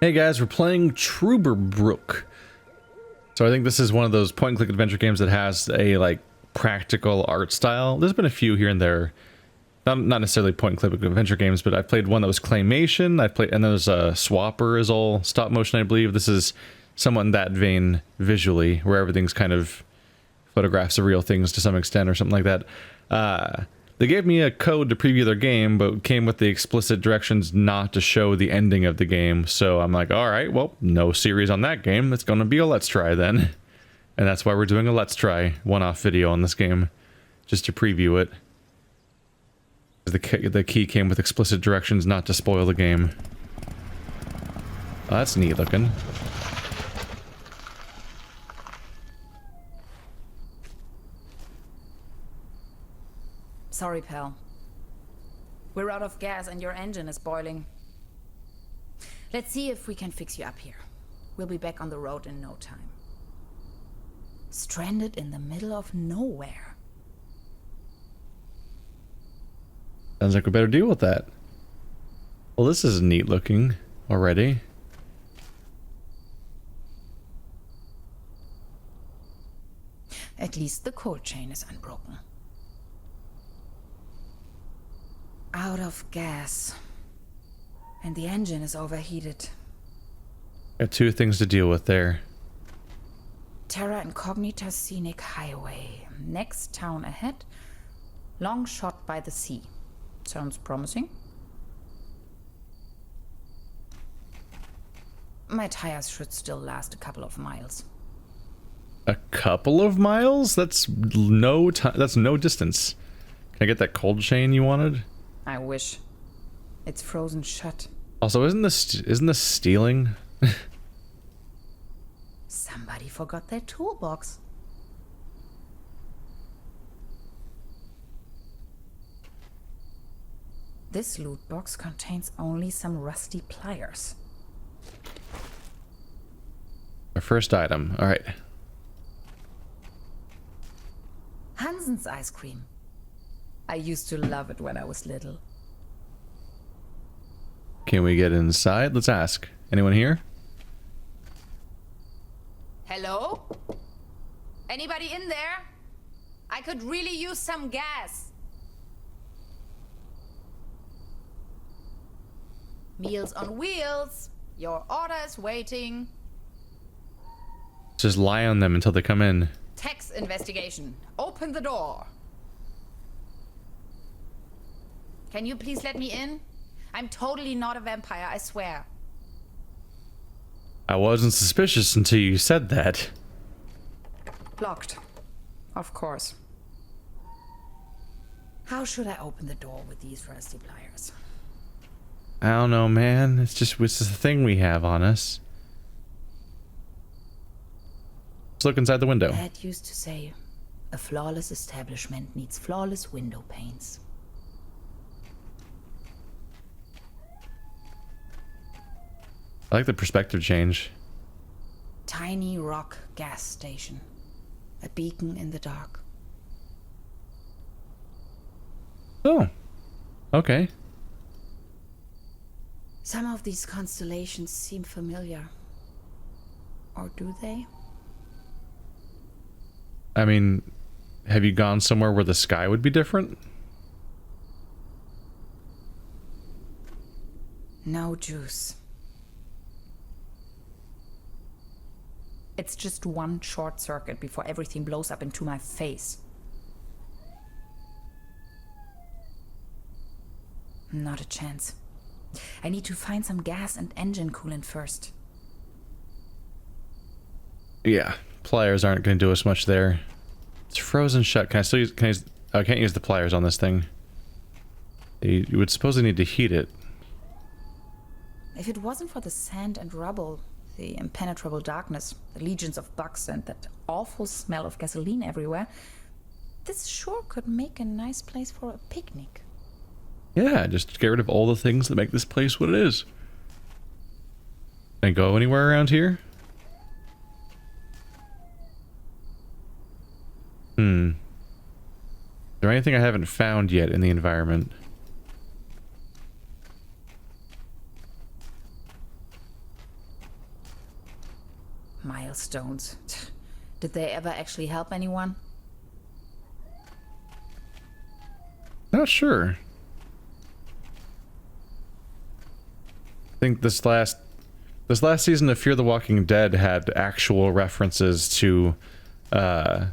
Hey guys, we're playing Trüberbrook. So I think this is one of those point-and-click adventure games that has a like practical art style. There's been a few here and there, not necessarily point-and-click adventure games, but I played one that was claymation. And there's a Swapper is all stop motion, I believe. This is somewhat in that vein visually, where everything's kind of photographs of real things to some extent or something like that. They gave me a code to preview their game, but came with the explicit directions not to show the ending of the game. So I'm like, all right, well, no series on that game. It's going to be a let's try then. And that's why we're doing a let's try one-off video on this game, just to preview it. The key came with explicit directions not to spoil the game. Oh, that's neat looking. Sorry, pal. We're out of gas and your engine is boiling. Let's see if we can fix you up here. We'll be back on the road in no time. Stranded in the middle of nowhere. Sounds like we better deal with that. Well, this is neat looking already. At least the cold chain is unbroken. Out of gas. And the engine is overheated. Got two things to deal with there. Terra Incognita Scenic Highway. Next town ahead. Long shot by the sea. Sounds promising. My tires should still last a couple of miles. A couple of miles? That's no time. That's no distance. Can I get that cold chain you wanted? I wish. It's frozen shut. Also, isn't this stealing? Somebody forgot their toolbox. This loot box contains only some rusty pliers. Our first item. All right. Hansen's ice cream. I used to love it when I was little. Can we get inside? Let's ask. Anyone here? Hello? Anybody in there? I could really use some gas. Meals on Wheels. Your order is waiting. Just lie on them until they come in. Tax investigation. Open the door. Can you please let me in? I'm totally not a vampire, I swear. I wasn't suspicious until you said that. Locked. Of course. How should I open the door with these rusty pliers? I don't know, man. It's just the thing we have on us. Let's look inside the window. Dad used to say, a flawless establishment needs flawless window panes. I like the perspective change. Tiny rock gas station. A beacon in the dark. Oh. Okay. Some of these constellations seem familiar. Or do they? I mean, have you gone somewhere where the sky would be different? No juice. It's just one short circuit before everything blows up into my face. Not a chance. I need to find some gas and engine coolant first. Yeah, pliers aren't going to do us much there. It's frozen shut. Can I still use? I can't use the pliers on this thing. You would suppose I need to heat it. If it wasn't for the sand and rubble, the impenetrable darkness, the legions of bugs, and that awful smell of gasoline everywhere, this sure could make a nice place for a picnic. Yeah, just get rid of all the things that make this place what it is. Can I go anywhere around here? Is there anything I haven't found yet in the environment? Milestones. Did they ever actually help anyone? Not sure. I think this last season of Fear the Walking Dead had actual references to the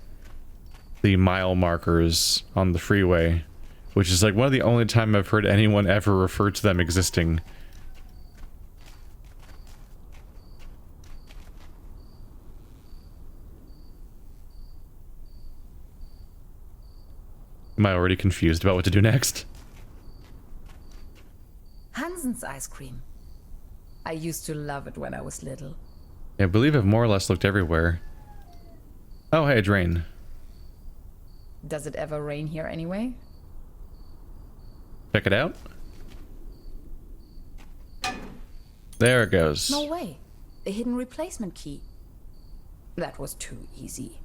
mile markers on the freeway, which is like one of the only time I've heard anyone ever refer to them existing. Am I already confused about what to do next? Hansen's ice cream. I used to love it when I was little. I believe I've more or less looked everywhere. Oh, hey, it's rain. Does it ever rain here anyway? Check it out. There it goes. No way. A hidden replacement key. That was too easy.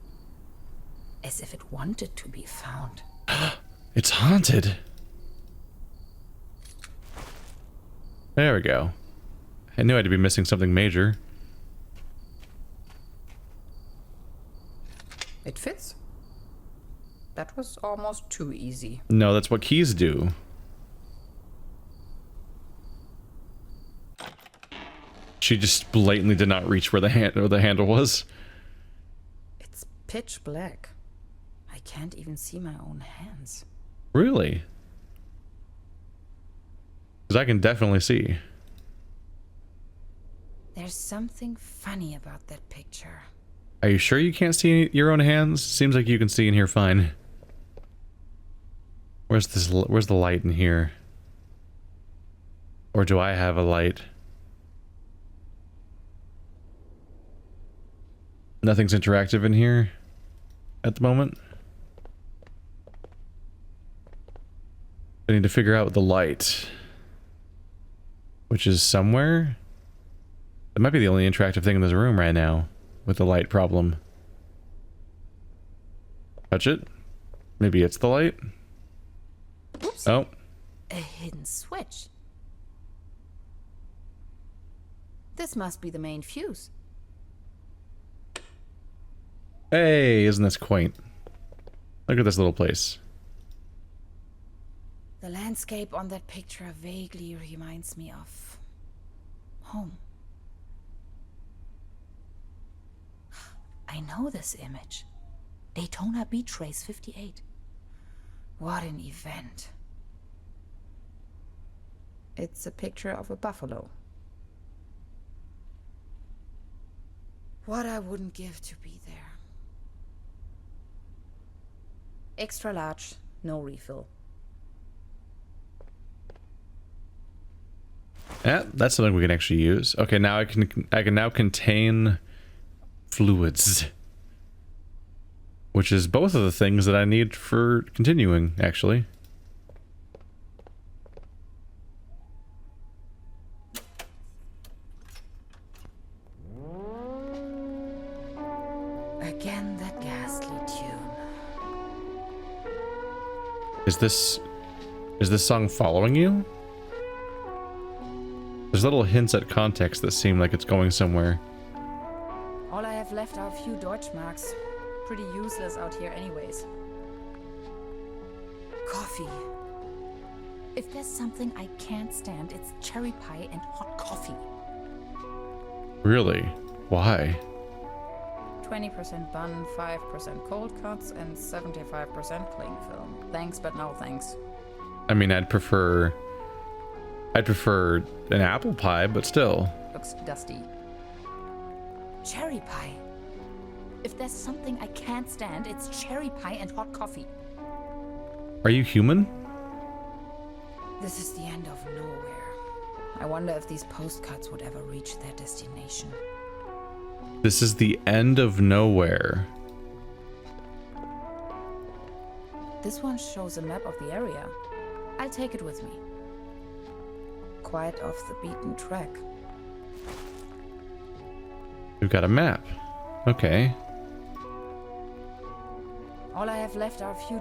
As if it wanted to be found. It's haunted. There we go. I knew I had to be missing something major. It fits. That was almost too easy. No, that's what keys do. She just blatantly did not reach where the handle was. It's pitch black. I can't even see my own hands. Really? Because I can definitely see. There's something funny about that picture. Are you sure you can't see your own hands? Seems like you can see in here fine. Where's the light in here? Or do I have a light? Nothing's interactive in here at the moment. I need to figure out the light, which is somewhere. That might be the only interactive thing in this room right now with the light problem. Touch it. Maybe it's the light. Oops. Oh. A hidden switch. This must be the main fuse. Hey, isn't this quaint? Look at this little place. The landscape on that picture vaguely reminds me of home. I know this image. Daytona Beach Race 58. What an event. It's a picture of a buffalo. What I wouldn't give to be there. Extra large, no refill. Yeah, that's something we can actually use. Okay, now I can now contain fluids, which is both of the things that I need for continuing, actually. Again, that ghastly tune. Is this song following you? There's little hints at context that seem like it's going somewhere. All I have left are a few Deutschmarks. Pretty useless out here anyways. Coffee. If there's something I can't stand, it's cherry pie and hot coffee. Really? Why? 20% bun, 5% cold cuts, and 75% cling film. Thanks, but no thanks. I mean, I'd prefer an apple pie, but still. Looks dusty. Cherry pie. If there's something I can't stand, it's cherry pie and hot coffee. Are you human? This is the end of nowhere. I wonder if these postcards would ever reach their destination. This is the end of nowhere. This one shows a map of the area. I'll take it with me. Quite off the beaten track. We've got a map. Okay. All I have left are a few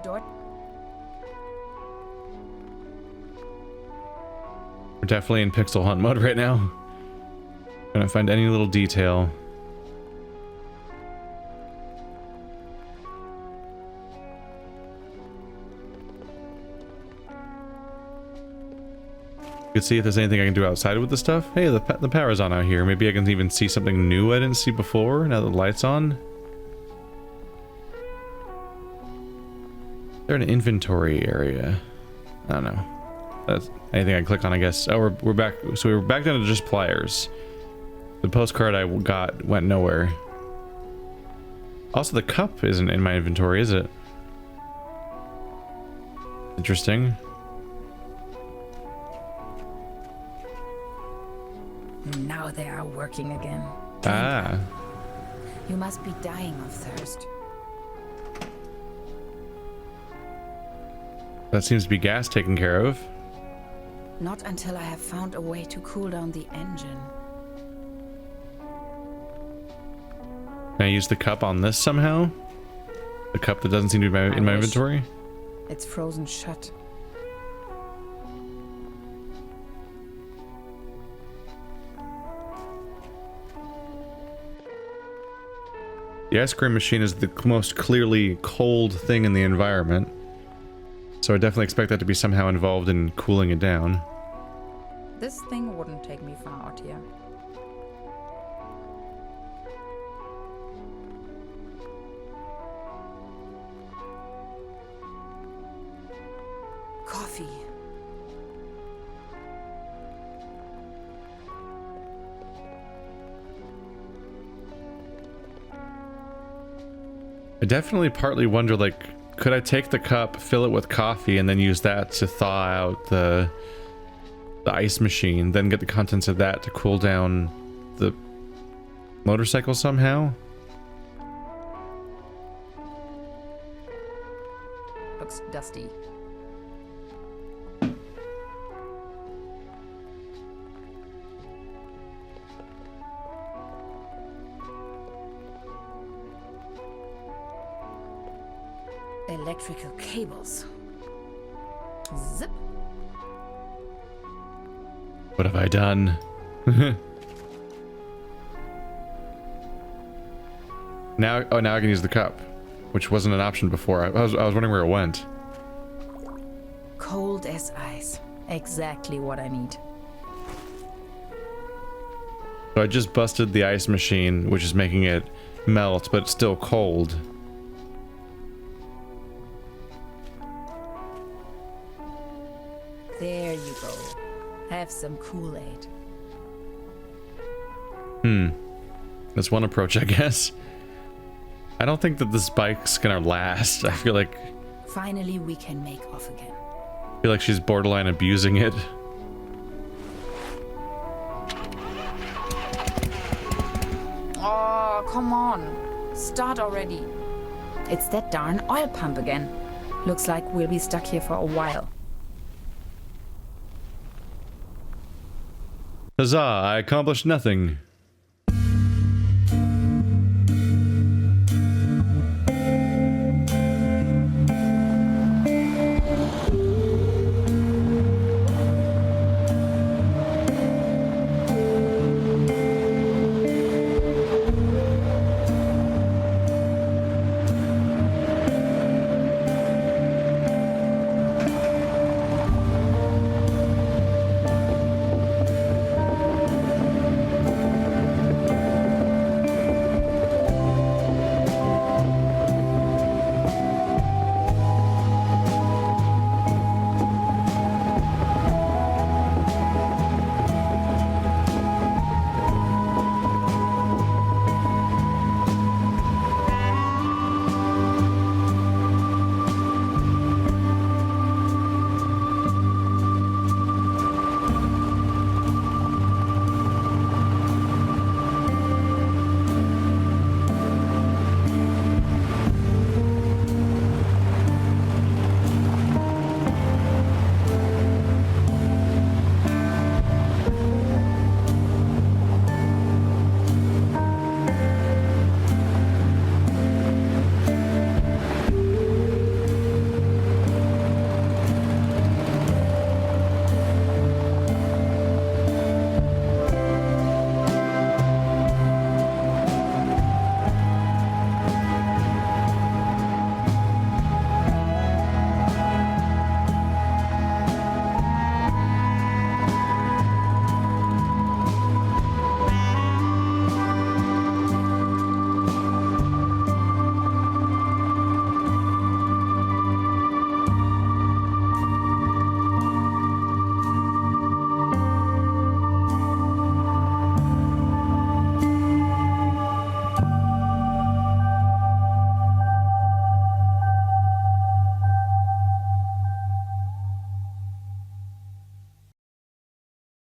We're definitely in pixel hunt mode right now. Trying to find any little detail. Could see if there's anything I can do outside with the stuff. Hey, the power's on out here. Maybe I can even see something new I didn't see before now that the light's on. Is there an inventory area? I don't know. That's anything I can click on, I guess. Oh, we're back. So we were back down to just pliers. The postcard I got went nowhere. Also, the cup isn't in my inventory, is it? Interesting. Now they are working again. Ah. You must be dying of thirst. That seems to be gas taken care of. Not until I have found a way to cool down the engine. Can I use the cup on this somehow? The cup that doesn't seem to be in my inventory? It's frozen shut. The ice cream machine is the most clearly cold thing in the environment. So I definitely expect that to be somehow involved in cooling it down. This thing wouldn't take me far out here. Coffee. I definitely partly wonder, like, could I take the cup, fill it with coffee, and then use that to thaw out the ice machine, then get the contents of that to cool down the motorcycle somehow? Looks dusty. Electrical cables. Zip. What have I done? Now I can use the cup, which wasn't an option before. I was wondering where it went. Cold as ice. Exactly what I need. So I just busted the ice machine, which is making it melt, but it's still cold. There you go. Have some Kool-Aid. That's one approach, I guess. I don't think that this bike's gonna last. I feel like Finally, we can make off again. she's borderline abusing it. Oh, come on. Start already. It's that darn oil pump again. Looks like we'll be stuck here for a while. Huzzah, I accomplished nothing.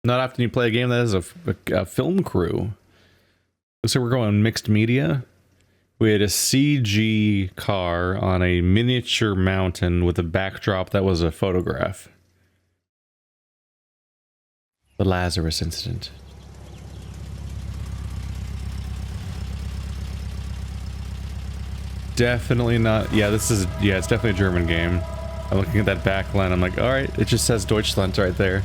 Not often you play a game that has a film crew. So we're going mixed media. We had a CG car on a miniature mountain with a backdrop that was a photograph. The Lazarus incident. Definitely not. Yeah, this is. Yeah, it's definitely a German game. I'm looking at that backline. I'm like, all right, it just says Deutschland right there.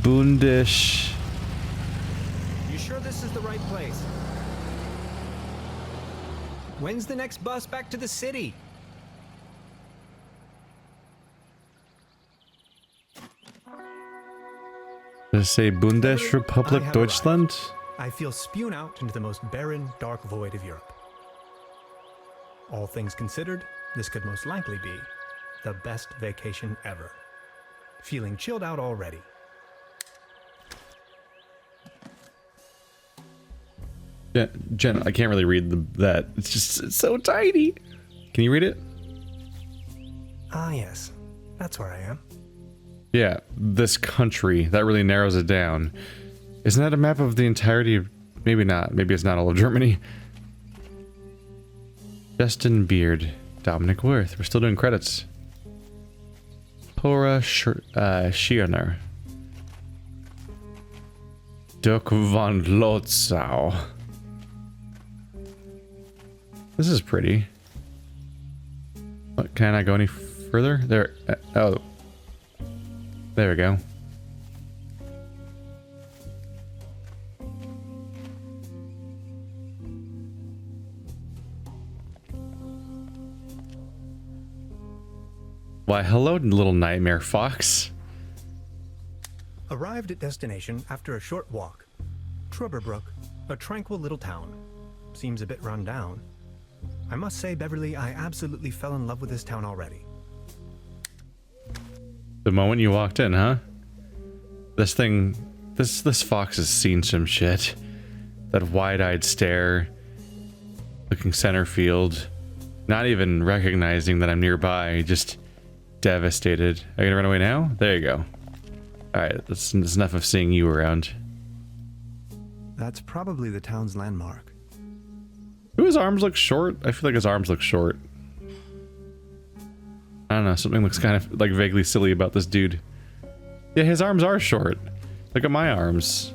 Bundisch. You sure this is the right place? When's the next bus back to the city? Does it say Bundesrepublik Deutschland? I feel spewed out into the most barren, dark void of Europe. All things considered, this could most likely be the best vacation ever. Feeling chilled out already. Yeah, Jen, I can't really read that. It's so tiny. Can you read it? Ah, yes. That's where I am. Yeah, this country. That really narrows it down. Isn't that a map of the entirety of... Maybe not. Maybe it's not all of Germany. Justin Beard. Dominic Worth. We're still doing credits. Tora Schierner. Dirk von Lotzau. This is pretty. What, can I go any further? There. Oh. There we go. Why, hello, little nightmare fox. Arrived at destination after a short walk. Trüberbrook, a tranquil little town. Seems a bit run down. I must say, Beverly, I absolutely fell in love with this town already. The moment you walked in, huh? This thing, this fox has seen some shit. That wide-eyed stare, looking center field, not even recognizing that I'm nearby, just devastated. Are you gonna run away now? There you go. Alright, that's enough of seeing you around. That's probably the town's landmark. Do his arms look short? I feel like his arms look short. I don't know, something looks kind of like vaguely silly about this dude. Yeah, his arms are short. Look at my arms.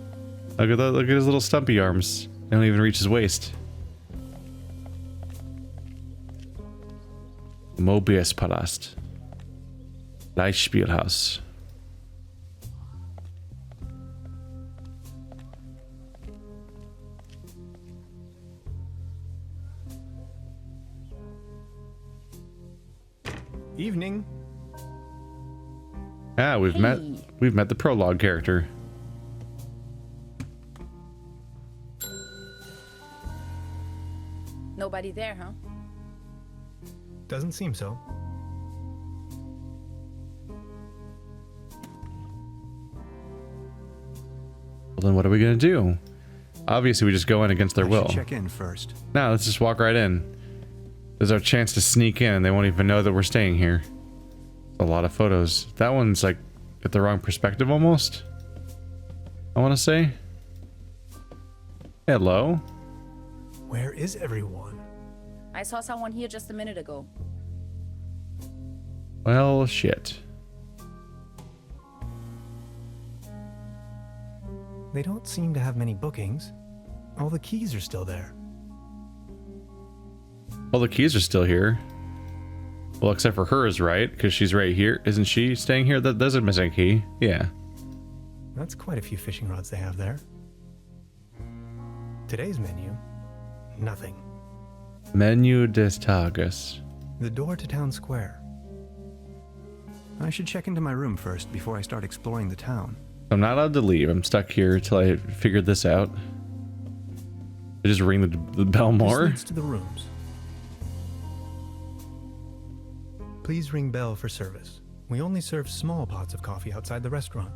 Look at that, look at his little stumpy arms. They don't even reach his waist. Mobius Palast. Leihspielhaus. Evening. Ah, we've met the prologue character. Nobody there, huh? Doesn't seem so. Well, then what are we gonna do? Obviously, we just go in against their I will. should check in first. No, let's just walk right in. There's our chance to sneak in and they won't even know that we're staying here. A lot of photos. That one's like at the wrong perspective almost. I want to say. Hello. Where is everyone? I saw someone here just a minute ago. Well, shit. They don't seem to have many bookings. All the keys are still there. Well, the keys are still here. Well, except for hers, right? Because she's right here. Isn't she staying here? There's a missing key. Yeah. That's quite a few fishing rods they have there. Today's menu, nothing. Menu des Tages. The door to town square. I should check into my room first before I start exploring the town. I'm not allowed to leave. I'm stuck here till I figure this out. I just ring the bell more. This leads to the rooms. Please ring bell for service. We only serve small pots of coffee outside the restaurant.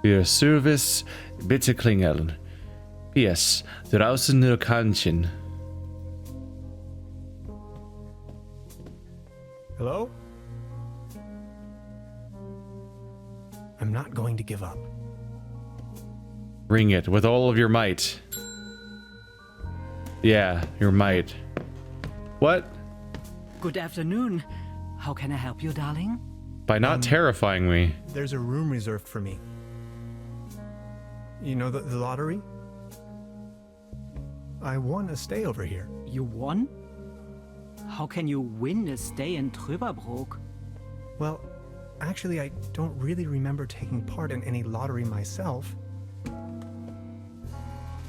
Für Service bitte klingeln. P.S. Draußen nur Kannchen. Hello? I'm not going to give up. Bring it with all of your might. Yeah, your might. What? Good afternoon. How can I help you, darling? By not terrifying me. There's a room reserved for me. You know the lottery? I won a stay over here. You won? How can you win a stay in Trüberbrook? Well, actually, I don't really remember taking part in any lottery myself.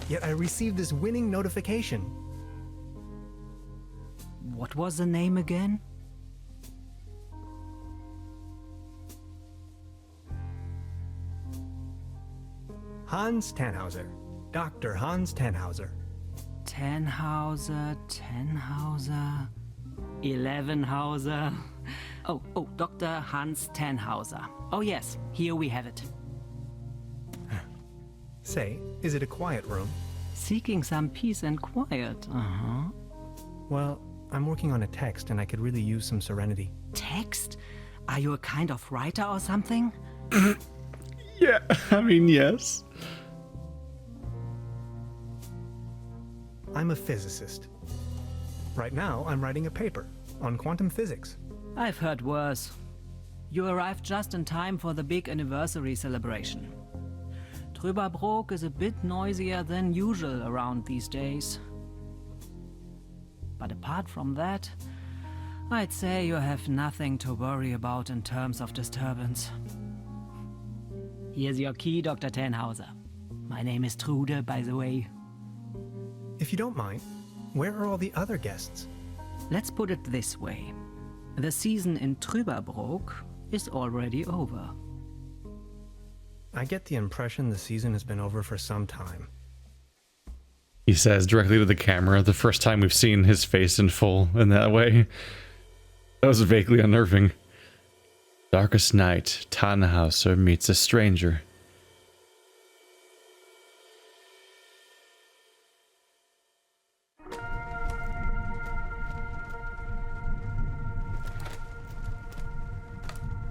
Yet I received this winning notification. What was the name again? Hans Tannhauser. Dr. Hans Tannhauser. Tannhauser, 11hauser. Oh, Dr. Hans Tannhauser. Oh yes, here we have it. Say, is it a quiet room? Seeking some peace and quiet, Well, I'm working on a text and I could really use some serenity. Text? Are you a kind of writer or something? Yeah, I mean, yes. I'm a physicist. Right now, I'm writing a paper on quantum physics. I've heard worse. You arrived just in time for the big anniversary celebration. Trüberbrook is a bit noisier than usual around these days. But apart from that, I'd say you have nothing to worry about in terms of disturbance. Here's your key, Dr. Tannhauser. My name is Trude, by the way. If you don't mind, where are all the other guests? Let's put it this way. The season in Trüberbrook is already over. I get the impression the season has been over for some time. He says directly to the camera, the first time we've seen his face in full in that way. That was vaguely unnerving. Darkest night, Tannhauser meets a stranger.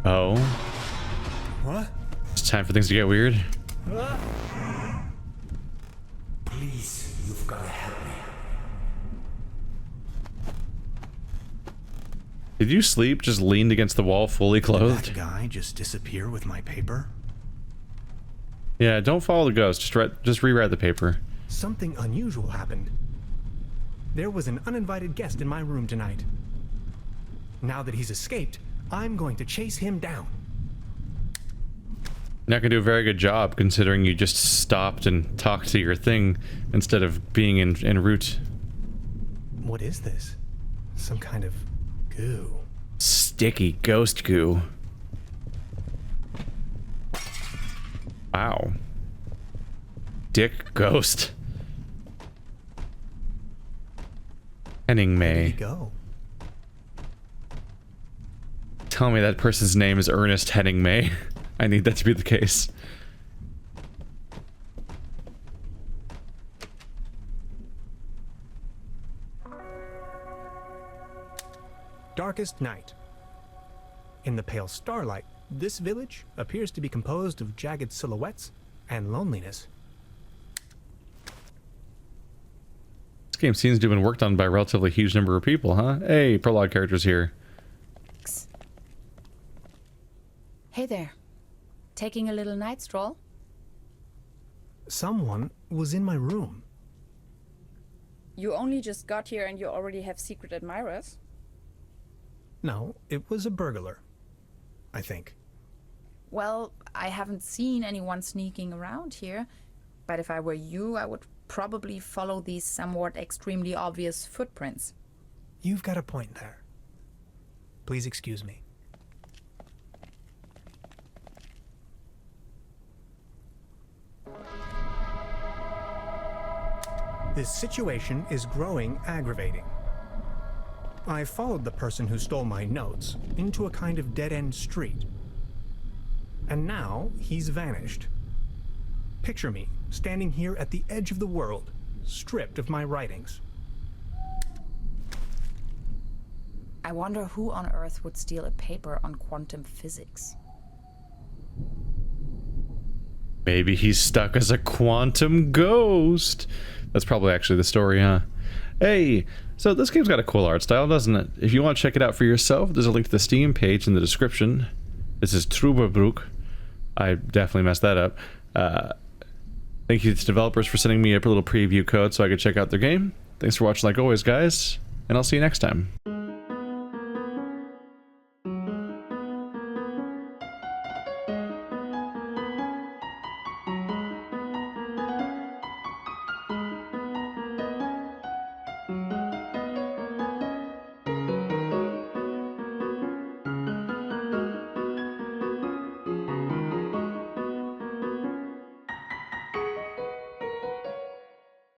Oh. What? It's time for things to get weird. Please, you've got to help me. Did you sleep just leaned against the wall fully That clothed? guy just disappear with my paper? Yeah, don't follow the ghost. Just rewrite the paper. Something unusual happened. There was an uninvited guest in my room tonight. Now that he's escaped, I'm going to chase him down. You're not gonna do a very good job considering you just stopped and talked to your thing instead of being en route. What is this? Some kind of goo. Sticky ghost goo. Wow. Dick ghost. Henning Where did he May. go? Tell me that person's name is Ernest Henning May. I need that to be the case. Darkest night. In the pale starlight, this village appears to be composed of jagged silhouettes and loneliness. This game seems to have been worked on by a relatively huge number of people, huh? Hey, prologue characters here. Hey there. Taking a little night stroll? Someone was in my room. You only just got here and you already have secret admirers? No, it was a burglar. I think. Well, I haven't seen anyone sneaking around here, but if I were you, I would probably follow these somewhat extremely obvious footprints. You've got a point there. Please excuse me. This situation is growing aggravating. I followed the person who stole my notes into a kind of dead-end street. And now he's vanished. Picture me standing here at the edge of the world, stripped of my writings. I wonder who on earth would steal a paper on quantum physics. Maybe he's stuck as a quantum ghost. That's probably actually the story, huh? Hey, so this game's got a cool art style, doesn't it? If you want to check it out for yourself, there's a link to the Steam page in the description. This is Trüberbrook. I definitely messed that up. Thank you to the developers for sending me a little preview code so I could check out their game. Thanks for watching like always, guys, and I'll see you next time.